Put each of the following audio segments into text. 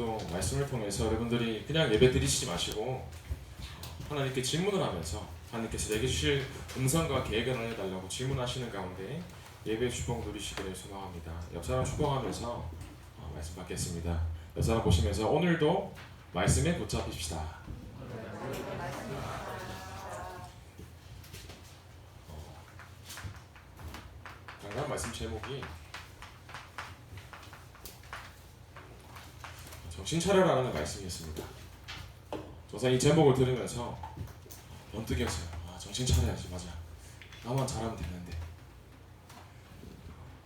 오늘도 말씀을 통해서 여러분들이 그냥 예배 드리시지 마시고 하나님께 질문을 하면서 하나님께서 내게 주실 음성과 계획을 알려달라고 질문하시는 가운데 예배의 축복 누리시기를 소망합니다. 옆 사람 축복하면서 말씀 받겠습니다. 옆 사람 보시면서 오늘도 말씀에 붙잡힙시다. 잠깐 말씀 제목이 정신 차려라는 말씀이었습니다. 저는 이 제목을 들으면서 번뜩였어요. 정신 차려야지. 맞아. 나만 잘하면 되는데.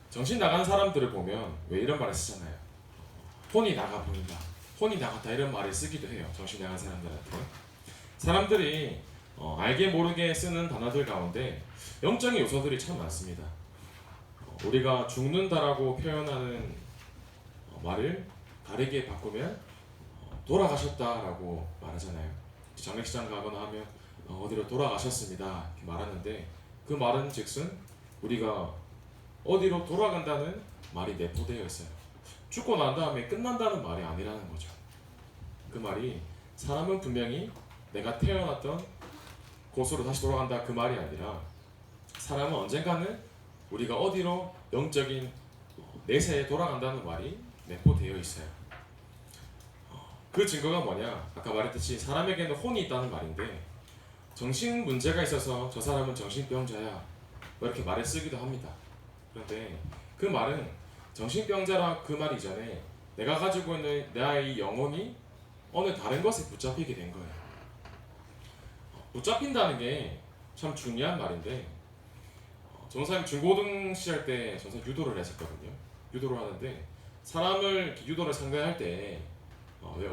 정신 나간 사람들을 보면 왜 이런 말을 쓰잖아요. 혼이 나가 보인다. 혼이 나갔다 이런 말을 쓰기도 해요. 정신 나간 사람들한테. 사람들이 알게 모르게 쓰는 단어들 가운데 영적인 요소들이 참 많습니다. 우리가 죽는다라고 표현하는 말을 다르게 바꾸면 돌아가셨다라고 말하잖아요. 장례식장 가거나 하면 어디로 돌아가셨습니다 이렇게 말하는데 그 말은 즉슨 우리가 어디로 돌아간다는 말이 내포되어 있어요. 죽고 난 다음에 끝난다는 말이 아니라는 거죠. 그 말이 사람은 분명히 내가 태어났던 곳으로 다시 돌아간다 그 말이 아니라 사람은 언젠가는 우리가 어디로 영적인 내세에 돌아간다는 말이 내포되어 있어요. 그 증거가 뭐냐? 아까 말했듯이 사람에게는 혼이 있다는 말인데 정신 문제가 있어서 저 사람은 정신병자야 이렇게 말을 쓰기도 합니다. 그런데 그 말은 정신병자라 그 말 이전에 내가 가지고 있는 나의 영혼이 어느 다른 것에 붙잡히게 된 거예요. 붙잡힌다는 게 참 중요한 말인데 전사님 중고등 시절 때 전사 유도를 했었거든요. 유도를 하는데 사람을 유도를 상대할 때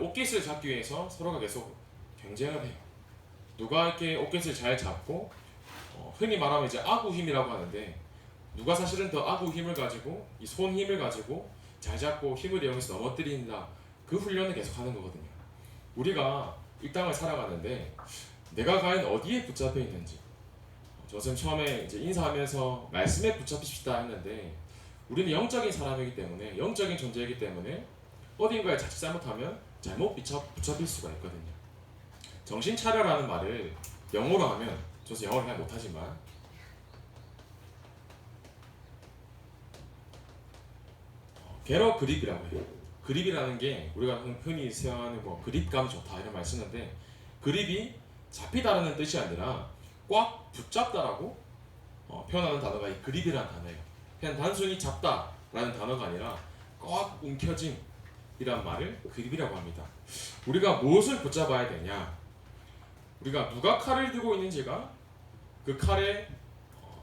옷깃을 잡기 위해서 서로가 계속 경쟁을 해요. 누가 이렇게 옷깃을 잘 잡고 흔히 말하면 이제 아구 힘이라고 하는데 누가 사실은 더 아구 힘을 가지고 이 손 힘을 가지고 잘 잡고 힘을 이용해서 넘어뜨린다 그 훈련을 계속 하는 거거든요. 우리가 이 땅을 살아가는데 내가 과연 어디에 붙잡혀 있는지 저는 처음에 이제 인사하면서 말씀에 붙잡히시다 했는데 우리는 영적인 사람이기 때문에 영적인 존재이기 때문에 어딘가에 자칫 잘못하면 잘못 붙잡힐 수가 있거든요. 정신 차려라는 말을 영어로 하면 저는 영어를 잘 못하지만 게러 그립이라고 해요. 그립이라는 게 우리가 흔히 사용하는 그립감이 좋다 이런 말 쓰는데 그립이 잡히다라는 뜻이 아니라 꽉 붙잡다라고 표현하는 단어가 이 그립이라는 단어예요. 그냥 단순히 잡다라는 단어가 아니라 꽉 움켜짐 이란 말을 그립이라고 합니다. 우리가 무엇을 붙잡아야 되냐? 우리가 누가 칼을 들고 있는지가 그 칼의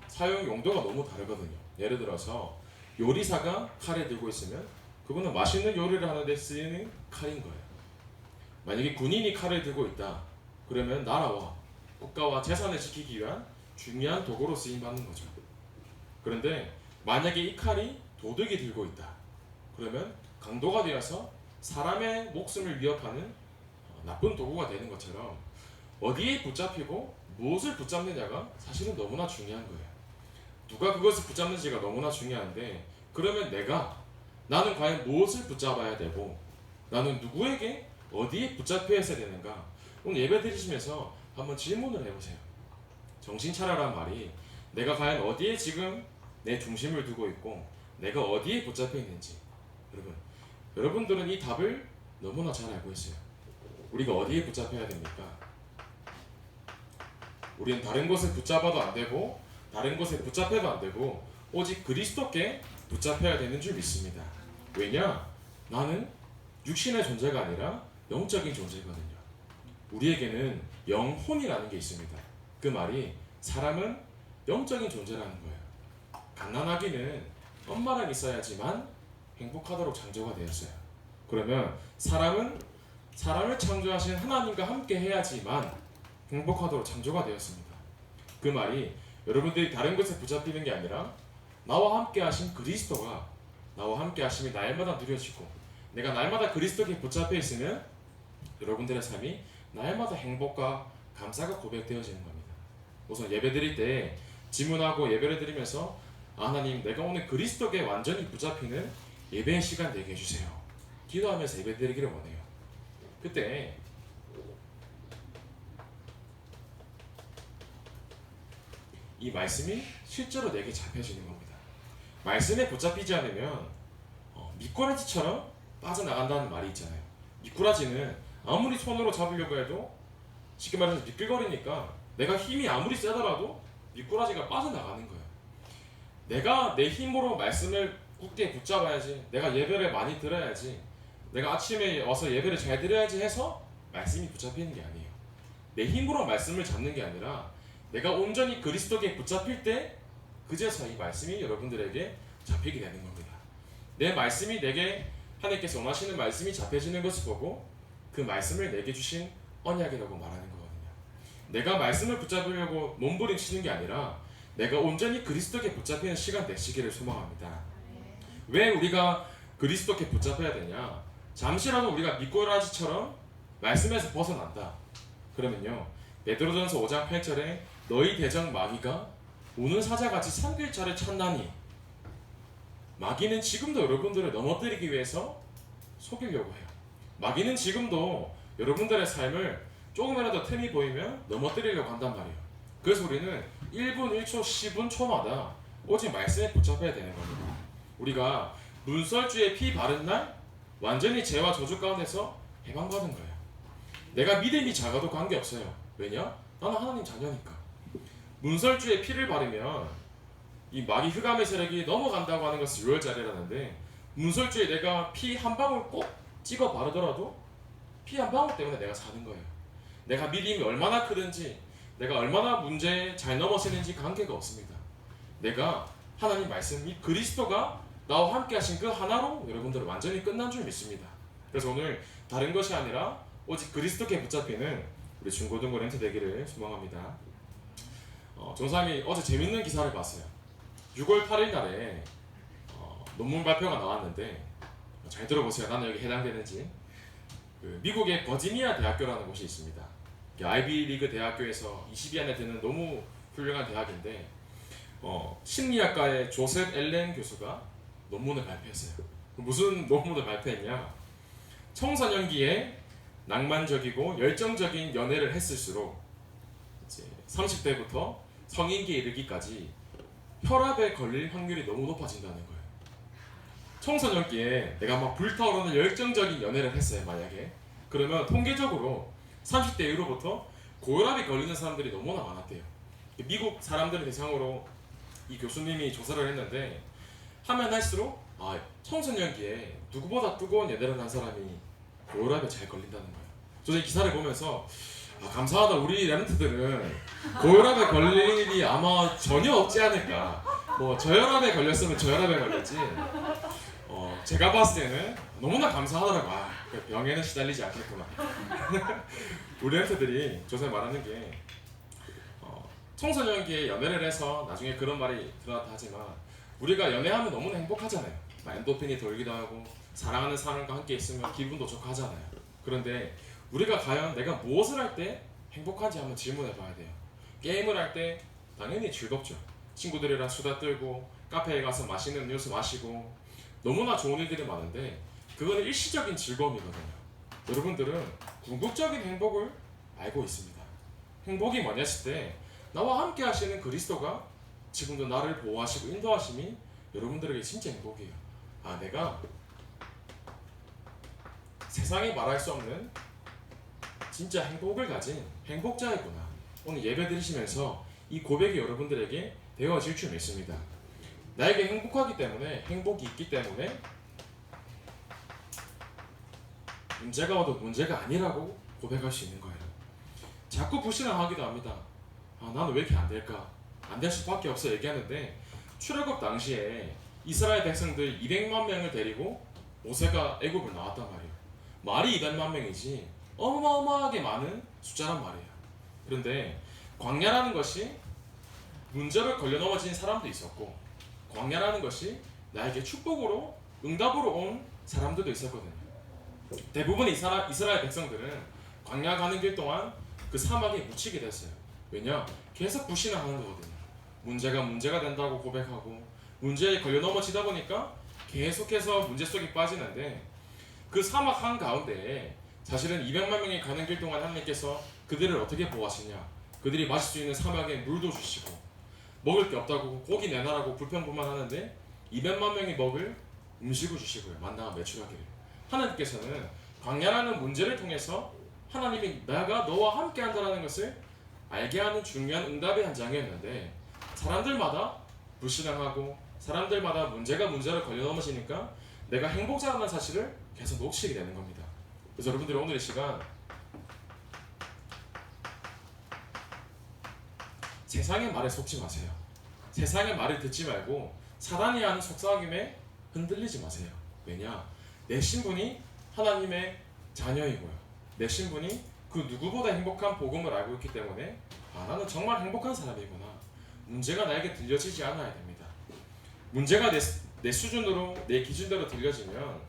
사용 용도가 너무 다르거든요. 예를 들어서 요리사가 칼을 들고 있으면 그거는 맛있는 요리를 하는데 쓰이는 칼인 거예요. 만약에 군인이 칼을 들고 있다. 그러면 나라와 국가와 재산을 지키기 위한 중요한 도구로 쓰임받는 거죠. 그런데 만약에 이 칼이 도둑이 들고 있다. 그러면 강도가 되어서 사람의 목숨을 위협하는 나쁜 도구가 되는 것처럼 어디에 붙잡히고 무엇을 붙잡느냐가 사실은 너무나 중요한 거예요. 누가 그것을 붙잡는지가 너무나 중요한데 그러면 나는 과연 무엇을 붙잡아야 되고 나는 누구에게 어디에 붙잡혀 있어야 되는가? 오늘 예배 드리시면서 한번 질문을 해보세요. 정신 차려란 말이 내가 과연 어디에 지금 내 중심을 두고 있고 내가 어디에 붙잡혀 있는지 여러분들은 이 답을 너무나 잘 알고 있어요. 우리가 어디에 붙잡혀야 됩니까? 우리는 다른 곳에 붙잡아도 안 되고 다른 곳에 붙잡혀도 안 되고 오직 그리스도께 붙잡혀야 되는 줄 믿습니다. 왜냐? 나는 육신의 존재가 아니라 영적인 존재거든요. 우리에게는 영혼이라는 게 있습니다. 그 말이 사람은 영적인 존재라는 거예요. 가난하기는 엄마랑 있어야지만 행복하도록 창조가 되었어요. 그러면 사람은 사람을 창조하신 하나님과 함께 해야지만 행복하도록 창조가 되었습니다. 그 말이 여러분들이 다른 것에 붙잡히는 게 아니라 나와 함께 하신 그리스도가 나와 함께 하심이 날마다 누려지고 내가 날마다 그리스도께 붙잡혀 있으면 여러분들의 삶이 날마다 행복과 감사가 고백되어지는 겁니다. 우선 예배 드릴 때 질문하고 예배를 드리면서 하나님 내가 오늘 그리스도께 완전히 붙잡히는 예배의 시간 되게 해주세요. 기도하면서 예배드리기를 원해요. 그때 이 말씀이 실제로 내게 잡혀지는 겁니다. 말씀에 붙잡히지 않으면 미꾸라지처럼 빠져나간다는 말이 있잖아요. 미꾸라지는 아무리 손으로 잡으려고 해도 쉽게 말해서 미끌거리니까 내가 힘이 아무리 세더라도 미꾸라지가 빠져나가는 거예요. 내가 내 힘으로 말씀을 굳게 붙잡아야지, 내가 예배를 많이 들어야지, 내가 아침에 와서 예배를 잘 드려야지 해서 말씀이 붙잡히는 게 아니에요. 내 힘으로 말씀을 잡는 게 아니라 내가 온전히 그리스도께 붙잡힐 때 그제서 이 말씀이 여러분들에게 잡히게 되는 겁니다. 내 말씀이 내게 하나님께서 원하시는 말씀이 잡혀지는 것을 보고 그 말씀을 내게 주신 언약이라고 말하는 거거든요. 내가 말씀을 붙잡으려고 몸부림치는 게 아니라 내가 온전히 그리스도께 붙잡히는 시간 되시기를 소망합니다. 왜 우리가 그리스도께 붙잡혀야 되냐? 잠시라도 우리가 미꾸라지처럼 말씀에서 벗어난다. 그러면요, 베드로전서 5장 8절에 너희 대적 마귀가 우는 사자같이 삼킬자를 찾나니, 마귀는 지금도 여러분들을 넘어뜨리기 위해서 속이려고 해요. 마귀는 지금도 여러분들의 삶을 조금이라도 틈이 보이면 넘어뜨리려고 한단 말이에요. 그래서 우리는 1분, 1초, 10분 초마다 오직 말씀에 붙잡혀야 되는 겁니다. 우리가 문설주에 피 바른 날 완전히 죄와 저주 가운데서 해방받은 거예요. 내가 믿음이 작아도 관계없어요. 왜냐? 나는 하나님 자녀니까. 문설주에 피를 바르면 이 마귀 흑암의 세력이 넘어간다고 하는 것을 유월자리라는데, 문설주에 내가 피 한 방울 꼭 찍어 바르더라도 피 한 방울 때문에 내가 사는 거예요. 내가 믿음이 얼마나 크든지, 내가 얼마나 문제에 잘 넘어서는지 관계가 없습니다. 내가 하나님 말씀 및 그리스도가 나와 함께 하신 그 하나로 여러분들은 완전히 끝난 줄 믿습니다. 그래서 오늘 다른 것이 아니라 오직 그리스도께 붙잡히는 우리 중고등부 렌트 되기를 소망합니다. 전사님이 어제 재밌는 기사를 봤어요. 6월 8일 날에 논문 발표가 나왔는데, 잘 들어보세요. 나는 여기 해당되는지. 미국의 버지니아 대학교라는 곳이 있습니다. 아이비리그 대학교에서 20위 안에 드는 너무 훌륭한 대학인데, 심리학과의 조셉 엘렌 교수가 논문을 발표했어요. 무슨 논문을 발표했냐? 청소년기에 낭만적이고 열정적인 연애를 했을수록 이제 30대부터 성인기에 이르기까지 혈압에 걸릴 확률이 너무 높아진다는 거예요. 청소년기에 내가 막 불타오르는 열정적인 연애를 했어요, 만약에. 그러면 통계적으로 30대 이후로부터 고혈압이 걸리는 사람들이 너무나 많았대요. 미국 사람들을 대상으로 이 교수님이 조사를 했는데, 하면 할수록 청소년기에 누구보다 뜨거운 연애를 한 사람이 고혈압에 잘 걸린다는 거예요. 저는 이 기사를 보면서 감사하다, 우리 랩런트들은 고혈압에 걸릴 일이 아마 전혀 없지 않을까. 뭐 저혈압에 걸렸으면 저혈압에 걸렸지, 제가 봤을 때는 너무나 감사하더라고요. 병에는 시달리지 않겠구나. 우리 랩런트들이 조사에 말하는 게 청소년기에 연애를 해서 나중에 그런 말이 드러났다 하지만, 우리가 연애하면 너무나 행복하잖아요. 엔도핀이 돌기도 하고 사랑하는 사람과 함께 있으면 기분도 좋고 하잖아요. 그런데 우리가 과연 내가 무엇을 할 때 행복한지 한번 질문해 봐야 돼요. 게임을 할 때 당연히 즐겁죠. 친구들이랑 수다 떨고 카페에 가서 맛있는 음료수 마시고 너무나 좋은 일들이 많은데, 그거는 일시적인 즐거움이거든요. 여러분들은 궁극적인 행복을 알고 있습니다. 행복이 뭐냐 했을 때, 나와 함께 하시는 그리스도가 지금도 나를 보호하시고 인도하심이 여러분들에게 진짜 행복이에요. 내가 세상에 말할 수 없는 진짜 행복을 가진 행복자이구나. 오늘 예배 드리시면서 이 고백이 여러분들에게 되어질 줄 믿습니다. 나에게 행복하기 때문에, 행복이 있기 때문에 문제가 와도 문제가 아니라고 고백할 수 있는 거예요. 자꾸 불신앙하기도 합니다. 나는 왜 이렇게 안 될까? 안 될 수밖에 없어 얘기하는데, 출애굽 당시에 이스라엘 백성들 200만 명을 데리고 모세가 애굽을 나왔단 말이에요. 말이 200만 명이지 어마어마하게 많은 숫자란 말이에요. 그런데 광야라는 것이 문제를 걸려 넘어진 사람도 있었고, 광야라는 것이 나에게 축복으로 응답으로 온 사람들도 있었거든요. 대부분 이스라엘 백성들은 광야 가는 길 동안 그 사막에 묻히게 됐어요. 왜냐? 계속 불신앙하는 거거든요. 문제가 된다고 고백하고 문제에 걸려 넘어지다 보니까 계속해서 문제 속에 빠지는데, 그 사막 한가운데 사실은 200만 명이 가는 길 동안 하나님께서 그들을 어떻게 보호하시냐? 그들이 마실 수 있는 사막에 물도 주시고 먹을 게 없다고 고기 내놔라고 불평불만하는데 200만 명이 먹을 음식을 주시고요. 만나가 매출하기를. 하나님께서는 광야라는 문제를 통해서 하나님이 내가 너와 함께 한다는 것을 알게 하는 중요한 응답의 현장이었는데 사람들마다 불신앙하고 사람들마다 문제가 문제로 걸려 넘어지니까 내가 행복자라는 사실을 계속 놓치게 되는 겁니다. 그래서 여러분들이 오늘 이 시간 세상의 말에 속지 마세요. 세상의 말을 듣지 말고 사단이 하는 속삭임에 흔들리지 마세요. 왜냐? 내 신분이 하나님의 자녀이고요. 내 신분이 그 누구보다 행복한 복음을 알고 있기 때문에 나는 정말 행복한 사람이구나. 문제가 나에게 들려지지 않아야 됩니다. 문제가 내 수준으로 내 기준대로 들려지면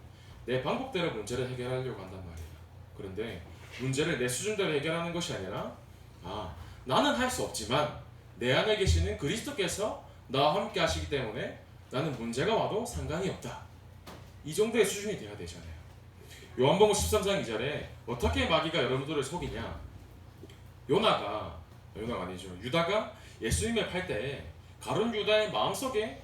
내 방법대로 문제를 해결하려고 한단 말이에요. 그런데 문제를 내 수준대로 해결하는 것이 아니라 나는 할 수 없지만 내 안에 계시는 그리스도께서 나와 함께 하시기 때문에 나는 문제가 와도 상관이 없다. 이 정도의 수준이 돼야 되잖아요. 요한복음 13장 2절에 어떻게 마귀가 여러분들을 속이냐? 요나가 아니죠. 유다가 예수님을 팔 때 가룟 유다의 마음속에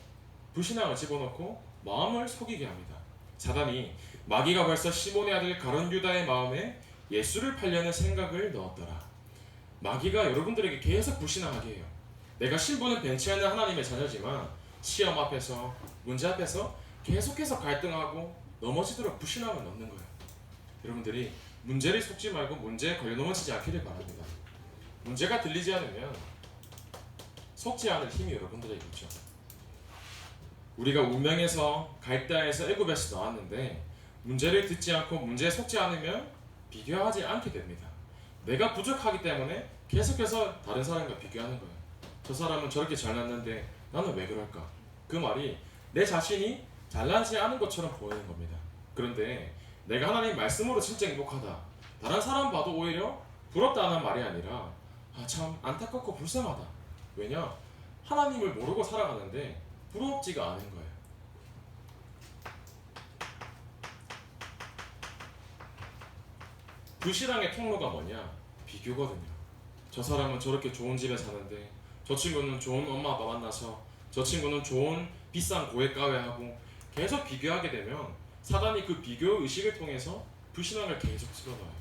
불신앙을 집어넣고 마음을 속이게 합니다. 사단이 마귀가 벌써 시몬의 아들 가룟 유다의 마음에 예수를 팔려는 생각을 넣었더라. 마귀가 여러분들에게 계속 불신앙하게 해요. 내가 신분은 변치 않는 하나님의 자녀지만 시험 앞에서 문제 앞에서 계속해서 갈등하고 넘어지도록 불신앙을 넣는 거예요. 여러분들이 문제를 속지 말고 문제에 걸려 넘어지지 않기를 바랍니다. 문제가 들리지 않으면 속지 않을 힘이 여러분들에게 있죠. 우리가 운명에서 갈대아에서 애굽에서 나왔는데 문제를 듣지 않고 문제에 속지 않으면 비교하지 않게 됩니다. 내가 부족하기 때문에 계속해서 다른 사람과 비교하는 거예요. 저 사람은 저렇게 잘났는데 나는 왜 그럴까? 그 말이 내 자신이 잘나지 않은 것처럼 보이는 겁니다. 그런데 내가 하나님 말씀으로 진짜 행복하다. 다른 사람 봐도 오히려 부럽다는 말이 아니라 참 안타깝고 불쌍하다. 왜냐? 하나님을 모르고 살아가는데 부럽지가 않은 거예요. 불신앙의 통로가 뭐냐? 비교거든요. 저 사람은 저렇게 좋은 집에 사는데 저 친구는 좋은 엄마 아빠 만나서 저 친구는 좋은 비싼 고액 가외하고 계속 비교하게 되면 사단이 그 비교 의식을 통해서 불신앙을 계속 틀어놔요.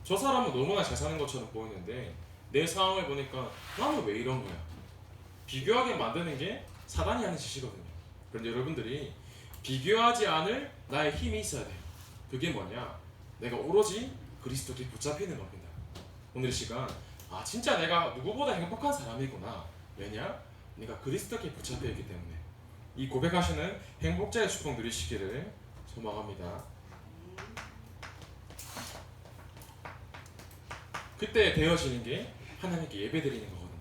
저 사람은 너무나 잘 사는 것처럼 보이는데 내 상황을 보니까 나는 왜 이런 거야? 비교하게 만드는 게 사단이 하는 짓이거든요. 그런데 여러분들이 비교하지 않을 나의 힘이 있어야 돼요. 그게 뭐냐? 내가 오로지 그리스도께 붙잡히는 겁니다. 오늘 이 시간 진짜 내가 누구보다 행복한 사람이구나. 왜냐? 내가 그리스도께 붙잡혀 있기 때문에. 이 고백하시는 행복자의 축복 누리시기를 소망합니다. 그때 되어지는 게 하나님께 예배드리는 거거든요.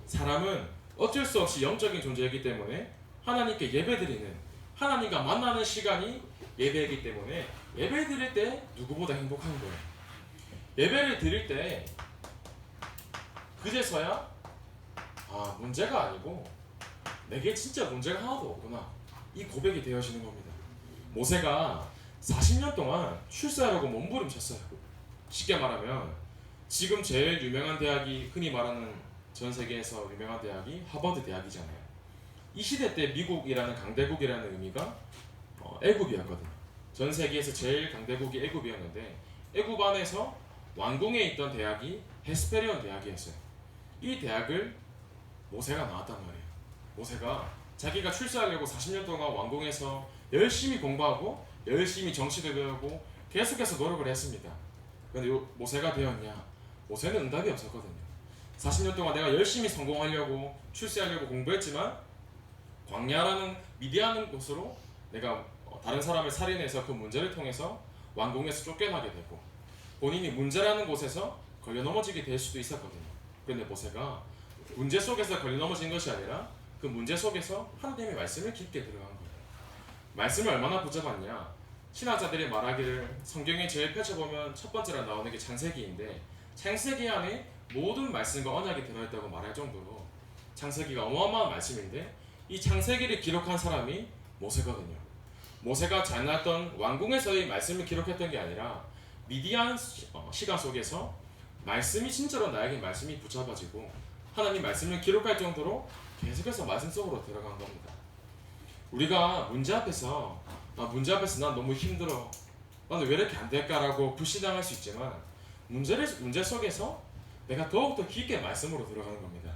사람은 어쩔 수 없이 영적인 존재이기 때문에 하나님께 예배드리는, 하나님과 만나는 시간이 예배이기 때문에 예배드릴 때 누구보다 행복한 거예요. 예배를 드릴 때 그제서야 문제가 아니고 내게 진짜 문제가 하나도 없구나, 이 고백이 되어지는 겁니다. 모세가 40년 동안 출세하려고 몸부림쳤어요. 쉽게 말하면 지금 제일 유명한 대학이, 흔히 말하는 전 세계에서 유명한 대학이 하버드 대학이잖아요. 이 시대 때 미국이라는 강대국이라는 의미가 애굽이었거든요. 전 세계에서 제일 강대국이 애굽이었는데 애굽 안에서 왕궁에 있던 대학이 헤스페리온 대학이었어요. 이 대학을 모세가 나왔단 말이에요. 모세가 자기가 출세하려고 40년 동안 왕궁에서 열심히 공부하고 열심히 정치도 배우고 계속해서 노력을 했습니다. 그런데 모세가 되었냐? 모세는 응답이 없었거든요. 40년 동안 내가 열심히 성공하려고 출세하려고 공부했지만 광야라는 미디안 곳으로 내가 다른 사람을 살인해서 그 문제를 통해서 왕궁에서 쫓겨나게 되고 본인이 문제라는 곳에서 걸려 넘어지게 될 수도 있었거든요. 그런데 모세가 문제 속에서 걸려 넘어진 것이 아니라 그 문제 속에서 하나님의 말씀을 깊게 들어간 거예요. 말씀을 얼마나 붙잡았냐? 신학자들이 말하기를 성경에 제일 펼쳐보면 첫 번째로 나오는 게 창세기인데 창세기 안에 모든 말씀과 언약이 들어있다고 말할 정도로 창세기가 어마어마한 말씀인데 이 창세기를 기록한 사람이 모세거든요. 모세가 잘났던 왕궁에서의 말씀을 기록했던 게 아니라 미디안 시간 속에서 말씀이 진짜로 나에게 말씀이 붙잡아지고 하나님 말씀을 기록할 정도로 계속해서 말씀 속으로 들어간 겁니다. 우리가 문제 앞에서 난 너무 힘들어, 나는 왜 이렇게 안 될까라고 불신당할 수 있지만 문제 속에서 내가 더욱더 깊게 말씀으로 들어가는 겁니다.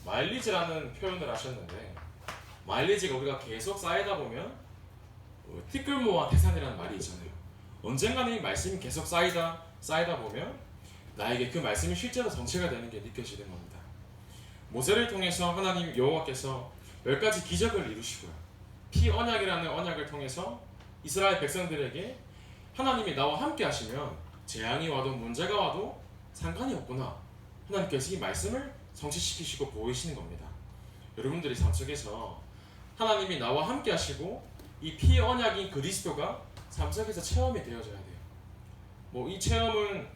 마일리지라는 표현을 하셨는데, 마일리지가 우리가 계속 쌓이다 보면 티끌모아 태산이라는 말이 있잖아요. 언젠가는 이 말씀이 계속 쌓이다 보면 나에게 그 말씀이 실제로 정체가 되는 게 느껴지는 겁니다. 모세를 통해서 하나님 여호와께서 10가지 기적을 이루시고요, 피 언약이라는 언약을 통해서 이스라엘 백성들에게 하나님이 나와 함께 하시면 재앙이 와도 문제가 와도 상관이 없구나, 하나님께서 이 말씀을 성취시키시고 보이시는 겁니다. 여러분들이 삶 속에서 하나님이 나와 함께 하시고 이 피 언약인 그리스도가 삶 속에서 체험이 되어져야 돼요. 이 체험은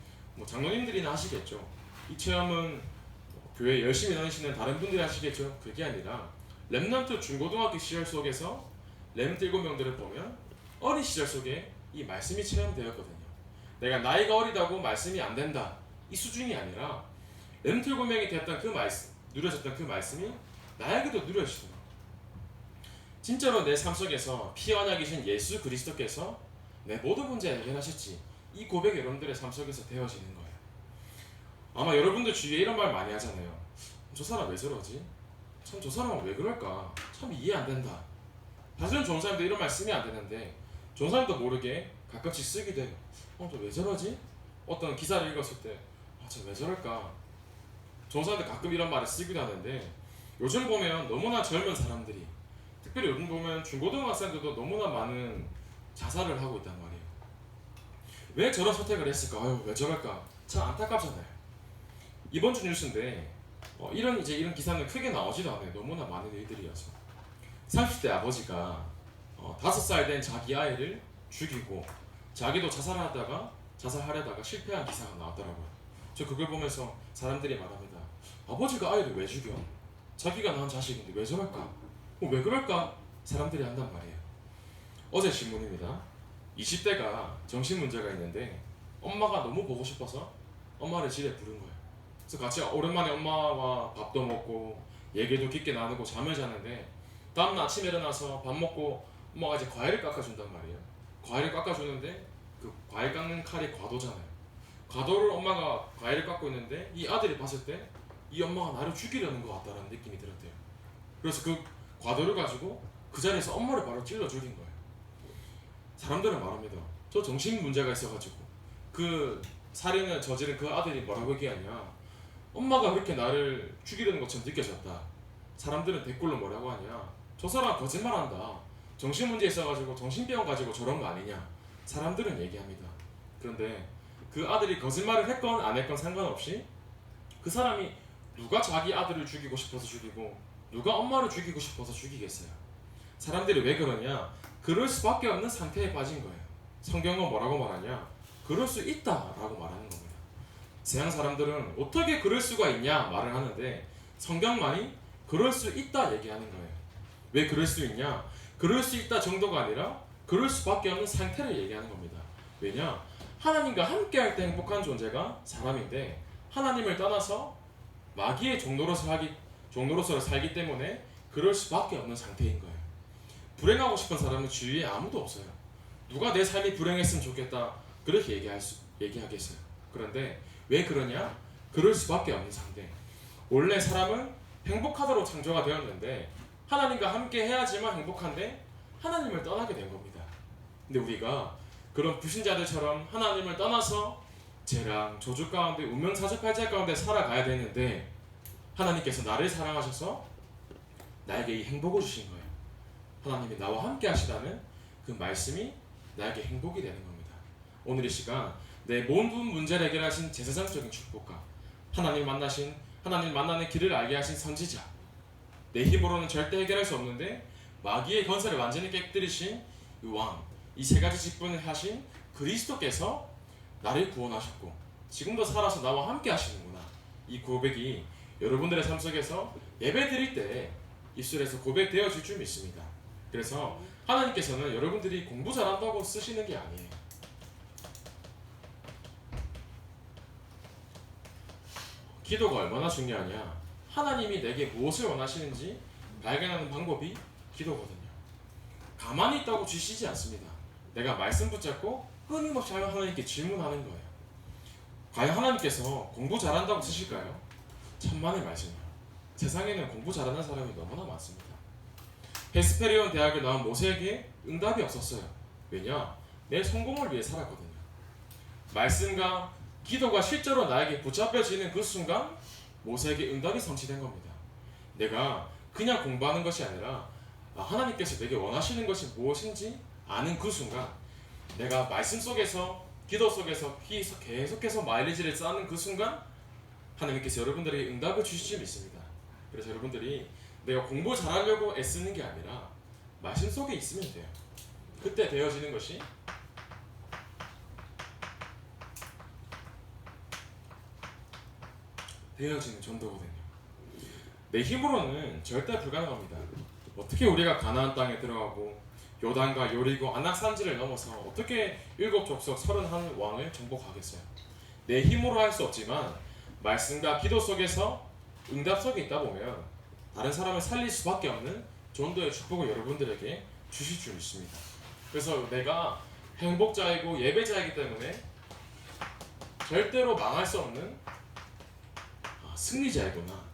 장로님들이나 하시겠죠. 이 체험은 교회 열심히 다니시는 다른 분들이 하시겠죠. 그게 아니라 렘넌트 중고등학교 시절 속에서 렘넌트 7명들을 보면 어린 시절 속에 이 말씀이 체험되었거든요. 내가 나이가 어리다고 말씀이 안 된다, 이 수준이 아니라 렘넌트 7명이 됐던 그 말씀, 누려졌던 그 말씀이 나에게도 누려지더라고요. 진짜로 내 삶 속에서 피 언약이신 예수 그리스도께서 내 모든 문제 해결하셨지, 이 고백이 여러분들의 삶 속에서 되어지는 거예요. 아마 여러분들 주위에 이런 말 많이 하잖아요. 저 사람 왜 저러지? 참 저 사람은 왜 그럴까? 참 이해 안 된다. 사실은 좋은 사람도 이런 말 쓰면 안 되는데 좋은 사람도 모르게 가끔씩 쓰기도 해요. 저 왜 저러지? 어떤 기사를 읽었을 때 저 왜 저럴까? 좋은 사람들 가끔 이런 말을 쓰기도 하는데, 요즘 보면 너무나 젊은 사람들이, 특별히 요즘 보면 중고등학생들도 너무나 많은 자살을 하고 있단 말이에요. 왜 저런 선택을 했을까? 왜 저럴까? 참 안타깝잖아요. 이번 주 뉴스인데 이런 기사는 크게 나오지도 않아요. 너무나 많은 일들이어서. 30대 아버지가 5살 된 자기 아이를 죽이고 자기도 자살하려다가 실패한 기사가 나왔더라고요. 저 그걸 보면서 사람들이 말합니다. 아버지가 아이를 왜 죽여? 자기가 낳은 자식인데 왜 저럴까? 왜 그럴까? 사람들이 한단 말이에요. 어제 신문입니다. 20대가 정신문제가 있는데 엄마가 너무 보고 싶어서 엄마를 집에 부른 거예요. 그래서 같이 오랜만에 엄마와 밥도 먹고 얘기도 깊게 나누고 잠을 자는데, 다음날 아침에 일어나서 밥 먹고 엄마가 이제 과일을 깎아준단 말이에요. 과일을 깎아주는데 그 과일 깎는 칼이 과도잖아요. 과도를 엄마가 과일을 깎고 있는데 이 아들이 봤을 때 이 엄마가 나를 죽이려는 것 같다라는 느낌이 들었대요. 그래서 그 과도를 가지고 그 자리에서 엄마를 바로 찔러 죽인 거예요. 사람들은 말합니다. 저 정신 문제가 있어가지고 그 살인을 저지른 그 아들이 뭐라고 얘기하냐, 엄마가 그렇게 나를 죽이려는 것처럼 느껴졌다. 사람들은 댓글로 뭐라고 하냐, 저 사람 거짓말한다, 정신문제 있어가지고 정신병 가지고 저런 거 아니냐, 사람들은 얘기합니다. 그런데 그 아들이 거짓말을 했건 안 했건 상관없이 그 사람이 누가 자기 아들을 죽이고 싶어서 죽이고 누가 엄마를 죽이고 싶어서 죽이겠어요. 사람들이 왜 그러냐, 그럴 수밖에 없는 상태에 빠진 거예요. 성경은 뭐라고 말하냐, 그럴 수 있다라고 말하는 겁니다. 세상 사람들은 어떻게 그럴 수가 있냐 말을 하는데 성경만이 그럴 수 있다 얘기하는 거예요. 왜 그럴 수 있냐, 그럴 수 있다 정도가 아니라 그럴 수밖에 없는 상태를 얘기하는 겁니다. 왜냐, 하나님과 함께할 때 행복한 존재가 사람인데 하나님을 떠나서 마귀의 종로로서 살기 때문에 그럴 수밖에 없는 상태인 거예요. 불행하고 싶은 사람은 주위에 아무도 없어요. 누가 내 삶이 불행했으면 좋겠다 그렇게 얘기하겠어요. 그런데 왜 그러냐, 그럴 수밖에 없는 상태. 원래 사람은 행복하도록 창조가 되었는데 하나님과 함께 해야지만 행복한데 하나님을 떠나게 된 겁니다. 근데 우리가 그런 불신자들처럼 하나님을 떠나서 재랑, 저주 가운데, 운명사주팔자 가운데 살아가야 되는데 하나님께서 나를 사랑하셔서 나에게 이 행복을 주신 거예요. 하나님이 나와 함께 하시다는 그 말씀이 나에게 행복이 되는 겁니다. 오늘 이 시간 내 모든 문제를 해결하신 제사장적인 축복과 하나님 만나는 길을 알게 하신 선지자, 내 힘으로는 절대 해결할 수 없는데 마귀의 건설을 완전히 깨뜨리신 이 왕, 이 세 가지 직분을 하신 그리스도께서 나를 구원하셨고 지금도 살아서 나와 함께 하시는구나, 이 고백이 여러분들의 삶 속에서 예배 드릴 때 입술에서 고백되어질 줄 믿습니다. 그래서 하나님께서는 여러분들이 공부 잘한다고 쓰시는 게 아니에요. 기도가 얼마나 중요하냐? 하나님이 내게 무엇을 원하시는지 발견하는 방법이 기도거든요. 가만히 있다고 주시지 않습니다. 내가 말씀 붙잡고 끊임없이 하나님께 질문하는 거예요. 과연 하나님께서 공부 잘한다고 쓰실까요? 천만의 말씀이요. 세상에는 공부 잘하는 사람이 너무나 많습니다. 헤스페리온 대학에 나온 모세에게 응답이 없었어요. 왜냐? 내 성공을 위해 살았거든요. 말씀과 기도가 실제로 나에게 붙잡혀지는 그 순간 모세에게 응답이 성취된 겁니다. 내가 그냥 공부하는 것이 아니라 하나님께서 내게 원하시는 것이 무엇인지 아는 그 순간, 내가 말씀 속에서 기도 속에서 계속해서 마일리지를 쌓는 그 순간 하나님께서 여러분들에게 응답을 주실 줄 믿습니다. 그래서 여러분들이 내가 공부 잘하려고 애쓰는 게 아니라 말씀 속에 있으면 돼요. 그때 되어지는 것이 되어지는 전도거든요. 내 힘으로는 절대 불가능합니다. 어떻게 우리가 가나안 땅에 들어가고 요단과 요리고 안악산지를 넘어서 어떻게 7족속 31왕을 정복하겠어요? 내 힘으로 할 수 없지만 말씀과 기도 속에서 응답 속에 있다 보면 다른 사람을 살릴 수밖에 없는 전도의 축복을 여러분들에게 주실 줄 믿습니다. 그래서 내가 행복자이고 예배자이기 때문에 절대로 망할 수 없는 승리자이구나.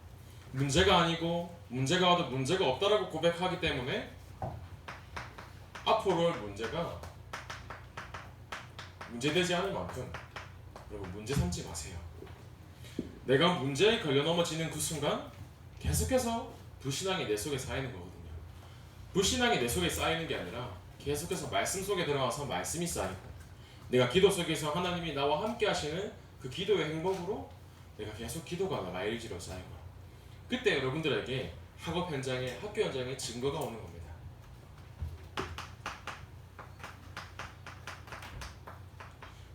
문제가 아니고 문제가 와도 문제가 없다라고 고백하기 때문에 앞으로 올 문제가 문제되지 않을 만큼 여러분 문제 삼지 마세요. 내가 문제에 걸려 넘어지는 그 순간 계속해서 불신앙이 내 속에 쌓이는 거거든요. 불신앙이 내 속에 쌓이는 게 아니라 계속해서 말씀 속에 들어가서 말씀이 쌓이고, 내가 기도 속에서 하나님이 나와 함께 하시는 그 기도의 행복으로 내가 계속 기도가 마일지로 쌓이고, 그때 여러분들에게 학업 현장에, 학교 현장에 증거가 오는 겁니다.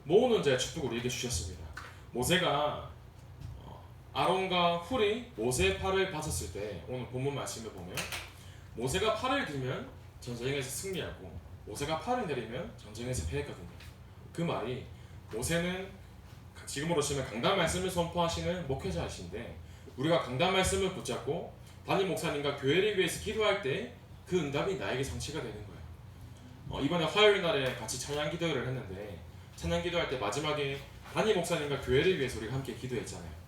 모으는 자의 축복을 우리에게 주셨습니다. 모세가 아론과 훌이 모세의 팔을 받았을 때, 오늘 본문 말씀을 보면 모세가 팔을 들면 전쟁에서 승리하고 모세가 팔을 내리면 전쟁에서 패했거든요. 그 말이, 모세는 지금으로 치면 강단 말씀을 선포하시는 목회자이신데 우리가 강단 말씀을 붙잡고 담임 목사님과 교회를 위해서 기도할 때 그 응답이 나에게 성취가 되는 거예요. 이번에 화요일 날에 같이 찬양 기도회를 했는데 찬양 기도할 때 마지막에 담임 목사님과 교회를 위해서 우리가 함께 기도했잖아요.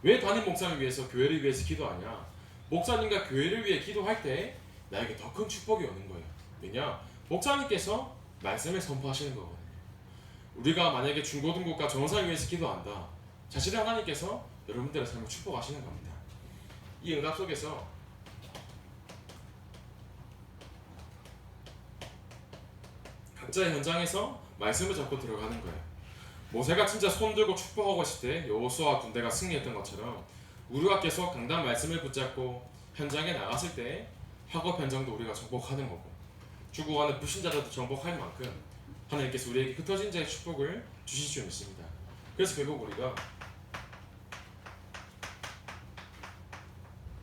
왜 담임 목사님을 위해서, 교회를 위해서 기도하냐? 목사님과 교회를 위해 기도할 때 나에게 더 큰 축복이 오는 거예요. 왜냐? 목사님께서 말씀을 선포하시는 거거든요. 우리가 만약에 중고등국가 정상을 위해서 기도한다, 자신의 하나님께서 여러분들의 삶을 축복하시는 겁니다. 이 응답 속에서 각자의 현장에서 말씀을 잡고 들어가는 거예요. 모세가 진짜 손들고 축복하고 있을 때 여호수아와 군대가 승리했던 것처럼 우리가 계속 강단 말씀을 붙잡고 현장에 나갔을 때 학업 현장도 우리가 정복하는 거고, 죽어가는 불신자들도 정복할 만큼 하나님께서 우리에게 흩어진 자의 축복을 주실 줄 믿습니다. 그래서 결국 우리가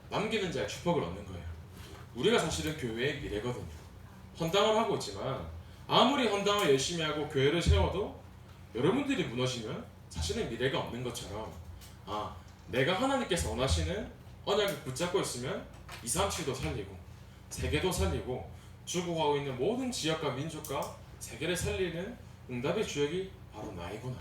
남기는 자의 축복을 얻는 거예요. 우리가 사실은 교회의 미래거든요. 헌당을 하고 있지만 아무리 헌당을 열심히 하고 교회를 세워도 여러분들이 무너지면 사실은 미래가 없는 것처럼, 내가 하나님께서 원하시는 언약을 붙잡고 있으면 237도 살리고 세계도 살리고 죽어가고 있는 모든 지역과 민족과 세계를 살리는 응답의 주역이 바로 나이구나.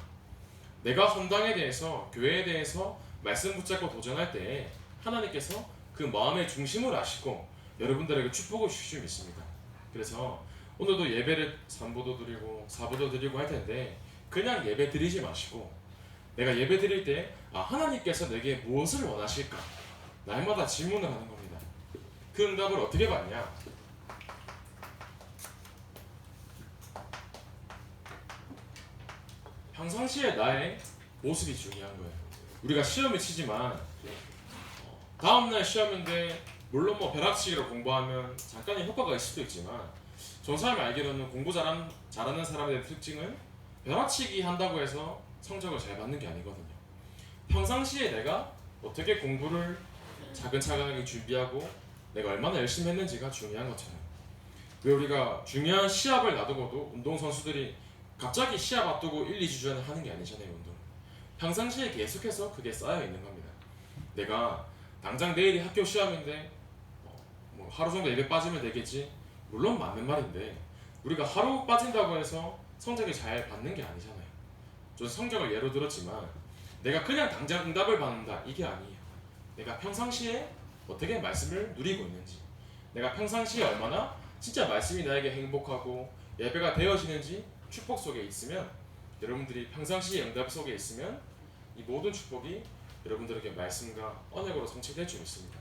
내가 헌당에 대해서, 교회에 대해서 말씀 붙잡고 도전할 때 하나님께서 그 마음의 중심을 아시고 여러분들에게 축복을 주실 줄 믿습니다. 그래서 오늘도 예배를 3부도 드리고 4부도 드리고 할 텐데 그냥 예배 드리지 마시고, 내가 예배 드릴 때 하나님께서 내게 무엇을 원하실까? 날마다 질문을 하는 겁니다. 그 응답을 어떻게 받냐? 평상시에 나의 모습이 중요한 거예요. 우리가 시험을 치지만 다음날 시험인데 물론 벼락치기로 공부하면 잠깐의 효과가 있을 수도 있지만, 전사님 알기로는 공부 잘하는 사람의 특징은 벼락치기 한다고 해서 성적을 잘 받는 게 아니거든요. 평상시에 내가 어떻게 공부를 차근차근하게 준비하고 내가 얼마나 열심히 했는지가 중요한 것처럼, 왜 우리가 중요한 시합을 놔두고도 운동선수들이 갑자기 시합 앞두고 1, 2주 전에 하는 게 아니잖아요. 운동 평상시에 계속해서 그게 쌓여 있는 겁니다. 내가 당장 내일이 학교 시험인데 뭐 하루 정도 예배 빠지면 되겠지, 물론 맞는 말인데 우리가 하루 빠진다고 해서 성적이 잘 받는 게 아니잖아요. 저 성적을 예로 들었지만 내가 그냥 당장 응답을 받는다 이게 아니에요. 내가 평상시에 어떻게 말씀을 누리고 있는지, 내가 평상시에 얼마나 진짜 말씀이 나에게 행복하고 예배가 되어지는지, 축복 속에 있으면, 여러분들이 평상시에 응답 속에 있으면 이 모든 축복이 여러분들에게 말씀과 언약으로 성취될 줄 믿습니다.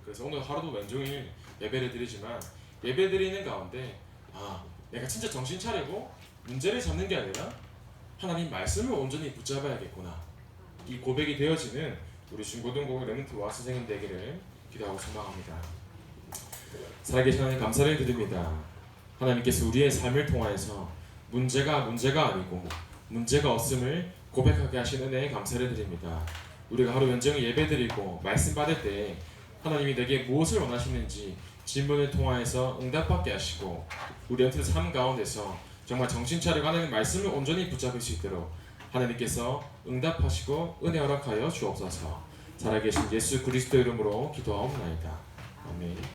그래서 오늘 하루도 왼종일 예배를 드리지만 예배 드리는 가운데 내가 진짜 정신 차리고 문제를 잡는 게 아니라 하나님 말씀을 온전히 붙잡아야겠구나, 이 고백이 되어지는 우리 중고등부 레몬트 와스 선생님 되기를 기도하고 소망합니다. 살아계신 하나님 감사를 드립니다. 하나님께서 우리의 삶을 통하여서 문제가 아니고 문제가 없음을 고백하게 하신 은혜에 감사를 드립니다. 우리가 하루 연정을 예배드리고 말씀 받을 때 하나님이 내게 무엇을 원하시는지 질문을 통하여서 응답받게 하시고, 우리 연트 삶 가운데서 정말 정신 차리고 하나님의 말씀을 온전히 붙잡을 수 있도록 하나님께서 응답하시고 은혜 허락하여 주옵소서. 살아계신 예수 그리스도 이름으로 기도하옵나이다. 아멘.